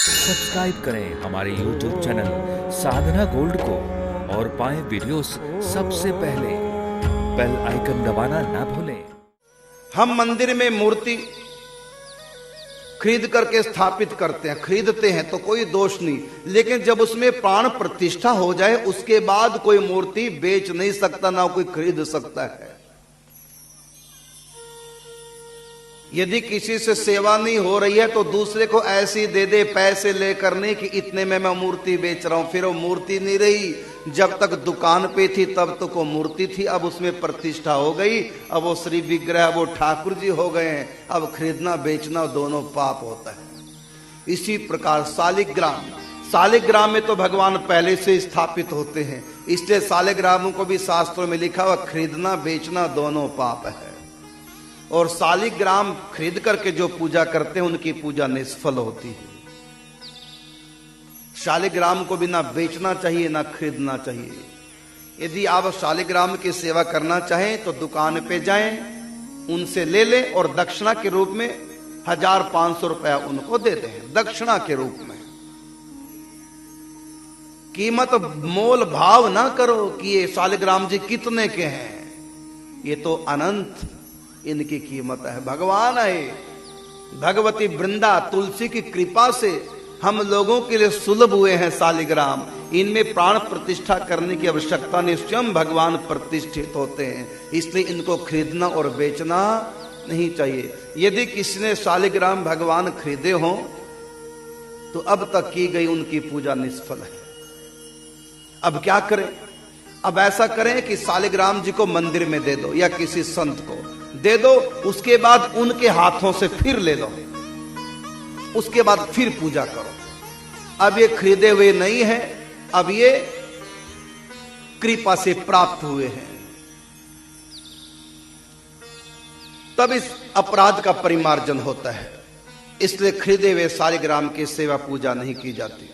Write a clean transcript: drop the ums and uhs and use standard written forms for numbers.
Subscribe करें हमारे YouTube channel साधना gold को और पाएं वीडियोस सबसे पहले। बेल आइकन दबाना ना भूलें। हम मंदिर में मूर्ति खरीद करके स्थापित करते हैं, खरीदते हैं तो कोई दोष नहीं, लेकिन जब उसमें प्राण प्रतिष्ठा हो जाए उसके बाद कोई मूर्ति बेच नहीं सकता, ना कोई खरीद सकता है। यदि किसी से सेवा नहीं हो रही है तो दूसरे को ऐसी दे दे पैसे लेकर, नहीं कि इतने में मैं मूर्ति बेच रहा हूं, फिर वो मूर्ति नहीं रही। जब तक दुकान पे थी तब तो वो मूर्ति थी, अब उसमें प्रतिष्ठा हो गई, अब वो श्री विग्रह, वो ठाकुर जी हो गए हैं, अब खरीदना बेचना दोनों पाप होता है। इसी प्रकार शालिग्राम, शालिग्राम में तो भगवान पहले से स्थापित होते हैं, इसलिए शालिग्रामों को भी शास्त्रों में लिखा हुआ खरीदना बेचना दोनों पाप है। और शालिग्राम खरीद करके जो पूजा करते हैं उनकी पूजा निष्फल होती है। शालिग्राम को भी ना बेचना चाहिए ना खरीदना चाहिए। यदि आप शालिग्राम की सेवा करना चाहें तो दुकान पे जाएं, उनसे ले लें और दक्षिणा के रूप में 1500 रुपया उनको दे दें, दक्षिणा के रूप में। कीमत मोल भाव ना करो कि ये शालिग्राम जी कितने के हैं, ये तो अनंत इनकी कीमत है। भगवान है, भगवती वृंदा तुलसी की कृपा से हम लोगों के लिए सुलभ हुए हैं शालिग्राम। इनमें प्राण प्रतिष्ठा करने की आवश्यकता नहीं, स्वयं भगवान प्रतिष्ठित होते हैं, इसलिए इनको खरीदना और बेचना नहीं चाहिए। यदि किसी ने शालिग्राम भगवान खरीदे हों तो अब तक की गई उनकी पूजा निष्फल है। अब क्या करें? अब ऐसा करें कि शालिग्राम जी को मंदिर में दे दो या किसी संत को दे दो, उसके बाद उनके हाथों से फिर ले लो, उसके बाद फिर पूजा करो। अब ये खरीदे हुए नहीं है, अब ये कृपा से प्राप्त हुए हैं, तब इस अपराध का परिमार्जन होता है। इसलिए खरीदे हुए शालिग्राम की सेवा पूजा नहीं की जाती।